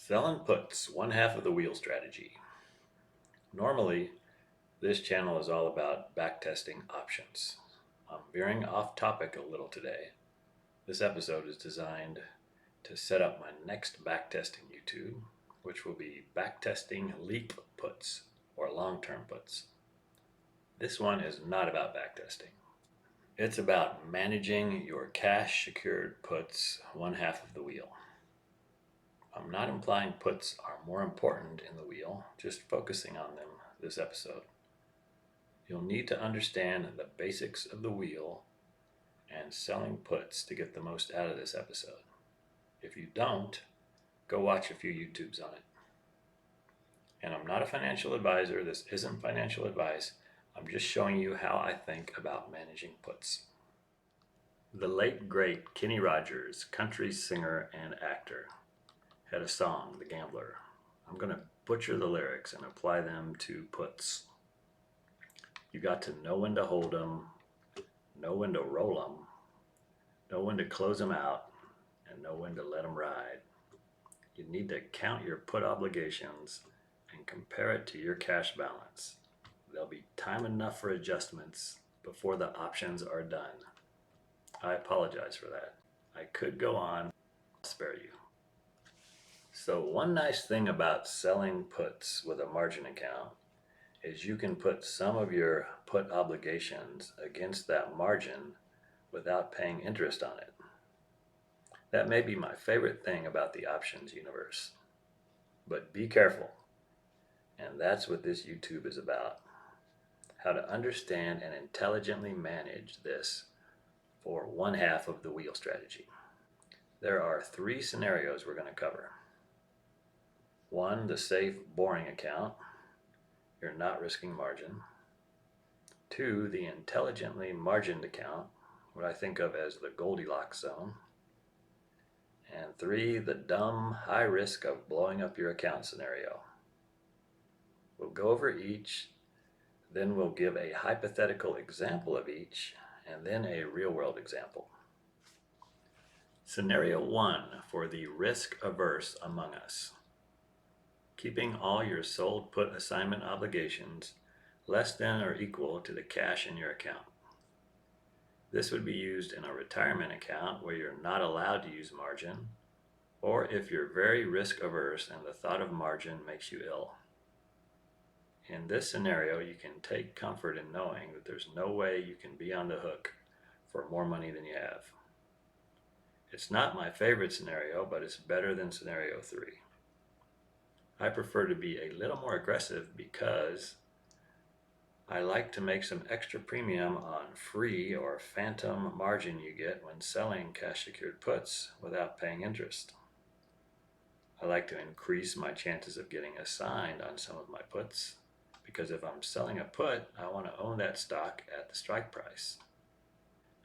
Selling puts, one half of the wheel strategy. Normally, this channel is all about backtesting options. I'm veering off topic a little today. This episode is designed to set up my next backtesting YouTube, which will be backtesting leap puts or long-term puts. This one is not about backtesting. It's about managing your cash secured puts, one half of the wheel. I'm not implying puts are more important in the wheel, just focusing on them this episode. You'll need to understand the basics of the wheel and selling puts to get the most out of this episode. If you don't, go watch a few YouTubes on it. And I'm not a financial advisor. This isn't financial advice. I'm just showing you how I think about managing puts. The late great Kenny Rogers, country singer and actor, had a song, The Gambler. I'm going to butcher the lyrics and apply them to puts. You got to know when to hold them, know when to roll them, know when to close them out, and know when to let them ride. You need to count your put obligations and compare it to your cash balance. There'll be time enough for adjustments before the options are done. I apologize for that. I could go on, I'll spare you. So one nice thing about selling puts with a margin account is you can put some of your put obligations against that margin without paying interest on it. That may be my favorite thing about the options universe. But be careful. And that's what this YouTube is about. How to understand and intelligently manage this for one half of the wheel strategy. There are 3 scenarios we're going to cover. 1, the safe, boring account. You're not risking margin. 2, the intelligently margined account, what I think of as the Goldilocks zone. And 3, the dumb, high risk of blowing up your account scenario. We'll go over each, then we'll give a hypothetical example of each, and then a real-world example. Scenario 1 for the risk-averse among us. Keeping all your sold put assignment obligations less than or equal to the cash in your account. This would be used in a retirement account where you're not allowed to use margin, or if you're very risk-averse and the thought of margin makes you ill. In this scenario, you can take comfort in knowing that there's no way you can be on the hook for more money than you have. It's not my favorite scenario, but it's better than scenario 3. I prefer to be a little more aggressive because I like to make some extra premium on free or phantom margin you get when selling cash secured puts without paying interest. I like to increase my chances of getting assigned on some of my puts because if I'm selling a put, I want to own that stock at the strike price.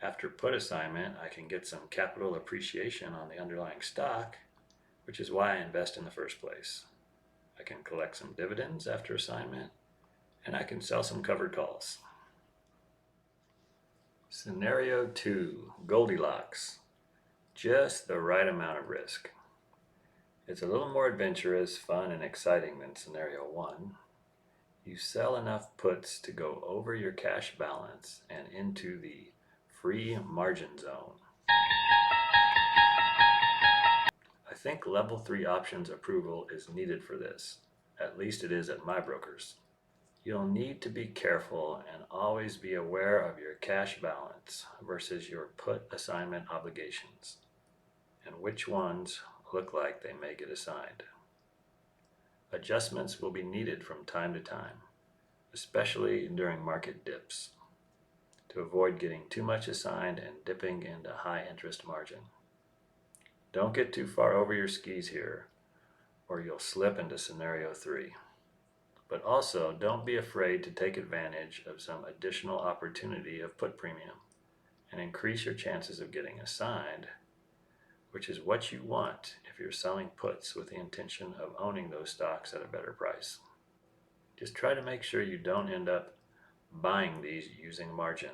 After put assignment, I can get some capital appreciation on the underlying stock, which is why I invest in the first place. I can collect some dividends after assignment, and I can sell some covered calls. Scenario 2, Goldilocks. Just the right amount of risk. It's a little more adventurous, fun, and exciting than scenario 1. You sell enough puts to go over your cash balance and into the free margin zone. I think level 3 options approval is needed for this. At least it is at my brokers. You'll need to be careful and always be aware of your cash balance versus your put assignment obligations and which ones look like they may get assigned. Adjustments will be needed from time to time, especially during market dips, to avoid getting too much assigned and dipping into high interest margin. Don't get too far over your skis here, or you'll slip into scenario 3. But also, don't be afraid to take advantage of some additional opportunity of put premium and increase your chances of getting assigned, which is what you want if you're selling puts with the intention of owning those stocks at a better price. Just try to make sure you don't end up buying these using margin.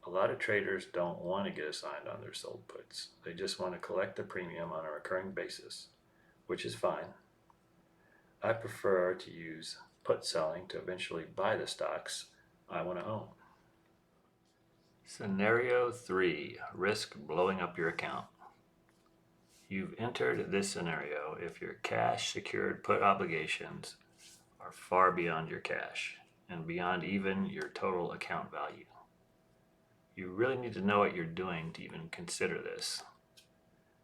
A lot of traders don't want to get assigned on their sold puts. They just want to collect the premium on a recurring basis, which is fine. I prefer to use put selling to eventually buy the stocks I want to own. Scenario 3, risk blowing up your account. You've entered this scenario if your cash secured put obligations are far beyond your cash and beyond even your total account value. You really need to know what you're doing to even consider this,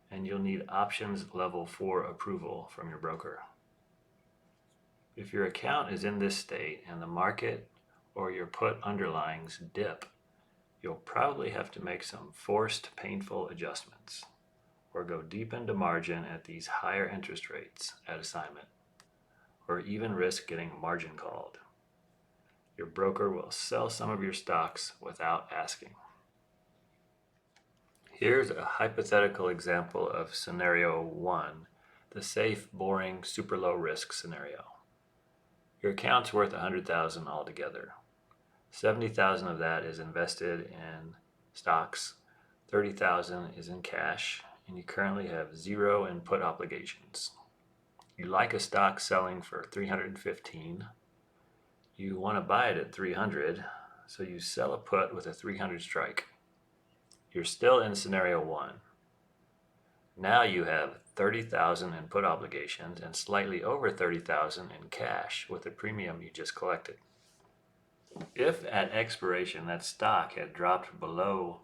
and you'll need options level 4 approval from your broker. If your account is in this state and the market or your put underlyings dip, you'll probably have to make some forced, painful adjustments or go deep into margin at these higher interest rates at assignment, or even risk getting margin called. Your broker will sell some of your stocks without asking. Here's a hypothetical example of scenario 1, the safe, boring, super low risk scenario. Your account's worth $100,000 altogether. $70,000 of that is invested in stocks, $30,000 is in cash, and you currently have 0 in put obligations. You like a stock selling for $315. You want to buy it at $300, so you sell a put with a $300 strike. You're still in scenario 1. Now you have $30,000 in put obligations and slightly over $30,000 in cash with the premium you just collected. If at expiration that stock had dropped below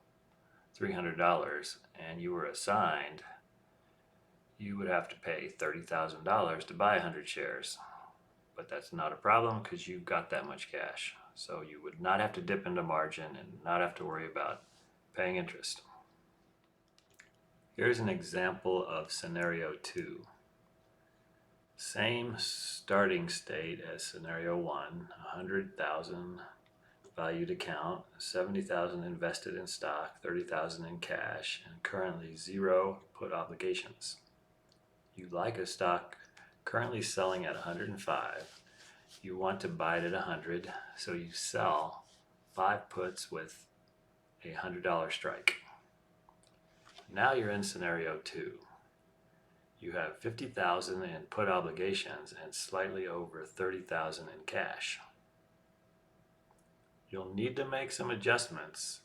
$300 and you were assigned, you would have to pay $30,000 to buy 100 shares. But that's not a problem because you've got that much cash. So you would not have to dip into margin and not have to worry about paying interest. Here's an example of scenario 2. Same starting state as scenario 1, 100,000 valued account, 70,000 invested in stock, 30,000 in cash, and currently 0 put obligations. You like a stock currently selling at 105. You want to buy it at 100, so you sell 5 puts with a $100 strike. Now you're in scenario 2. You have 50,000 in put obligations and slightly over 30,000 in cash. You'll need to make some adjustments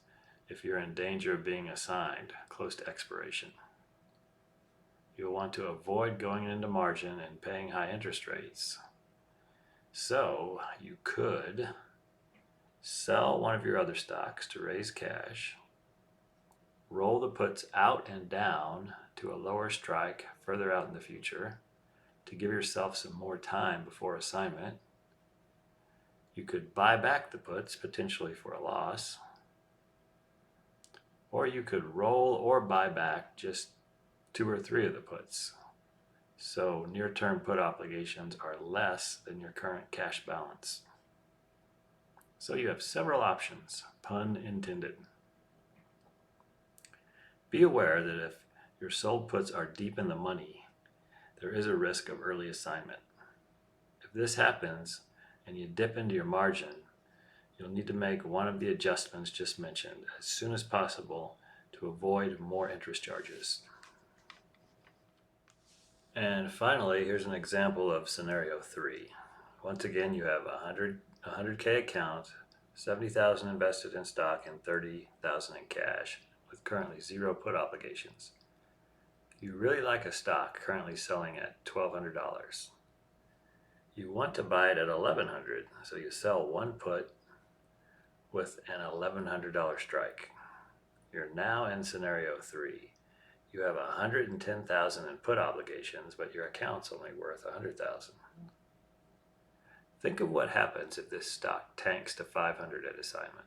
if you're in danger of being assigned close to expiration. You'll want to avoid going into margin and paying high interest rates. So you could sell one of your other stocks to raise cash, roll the puts out and down to a lower strike further out in the future to give yourself some more time before assignment. You could buy back the puts, potentially for a loss, or you could roll or buy back just 2 or 3 of the puts. So near-term put obligations are less than your current cash balance. So you have several options, pun intended. Be aware that if your sold puts are deep in the money, there is a risk of early assignment. If this happens and you dip into your margin, you'll need to make one of the adjustments just mentioned as soon as possible to avoid more interest charges. And finally, here's an example of scenario 3. Once again, you have a 100K account, 70,000 invested in stock and 30,000 in cash, with currently 0 put obligations. You really like a stock currently selling at $1,200. You want to buy it at $1,100, so you sell 1 put with an $1,100 strike. You're now in scenario 3. You have 110,000 in put obligations, but your account's only worth 100,000. Think of what happens if this stock tanks to 500 at assignment.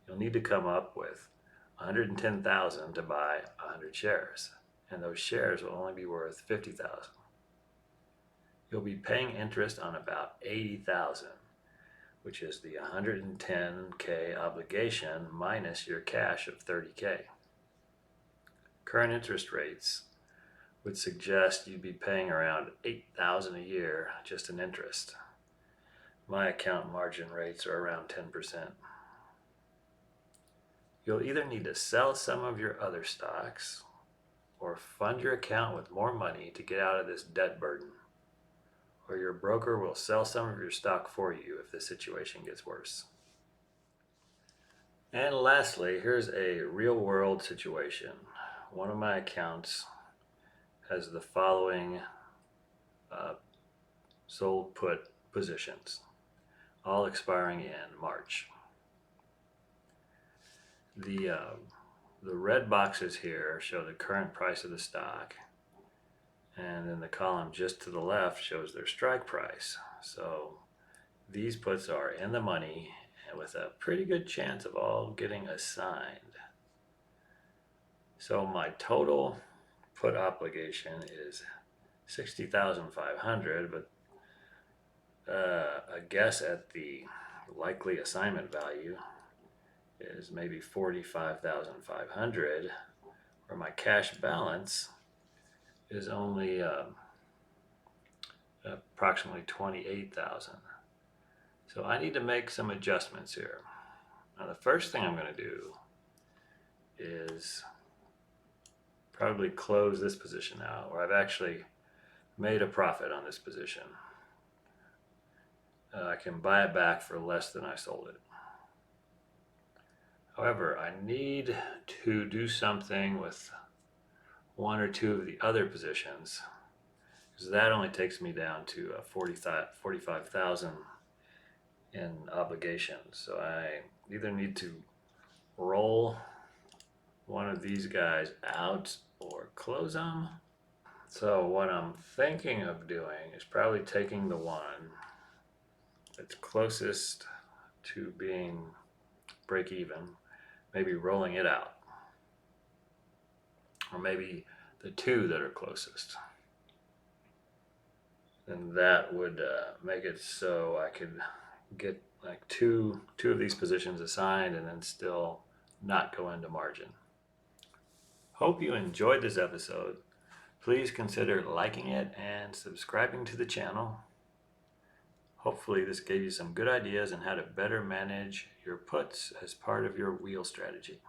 You'll need to come up with 110,000 to buy 100 shares, and those shares will only be worth 50,000. You'll be paying interest on about 80,000, which is the 110K obligation minus your cash of 30K. Current interest rates would suggest you'd be paying around $8,000 a year just in interest. My account margin rates are around 10%. You'll either need to sell some of your other stocks or fund your account with more money to get out of this debt burden, or your broker will sell some of your stock for you if the situation gets worse. And lastly, here's a real world situation. One of my accounts has the following sold put positions, all expiring in March. The red boxes here show the current price of the stock, and then the column just to the left shows their strike price. So these puts are in the money and with a pretty good chance of all getting assigned. So my total put obligation is $60,500, but a guess at the likely assignment value is maybe $45,500, where my cash balance is only approximately $28,000. So I need to make some adjustments here. Now the first thing I'm going to do is probably close this position out, where I've actually made a profit on this position. I can buy it back for less than I sold it. However, I need to do something with one or two of the other positions, because that only takes me down to 45,000 in obligations. So I either need to roll one of these guys out or close them. So what I'm thinking of doing is probably taking the one that's closest to being break even, maybe rolling it out, or maybe the two that are closest. And that would make it so I could get like two of these positions assigned and then still not go into margin. Hope you enjoyed this episode. Please consider liking it and subscribing to the channel. Hopefully this gave you some good ideas on how to better manage your puts as part of your wheel strategy.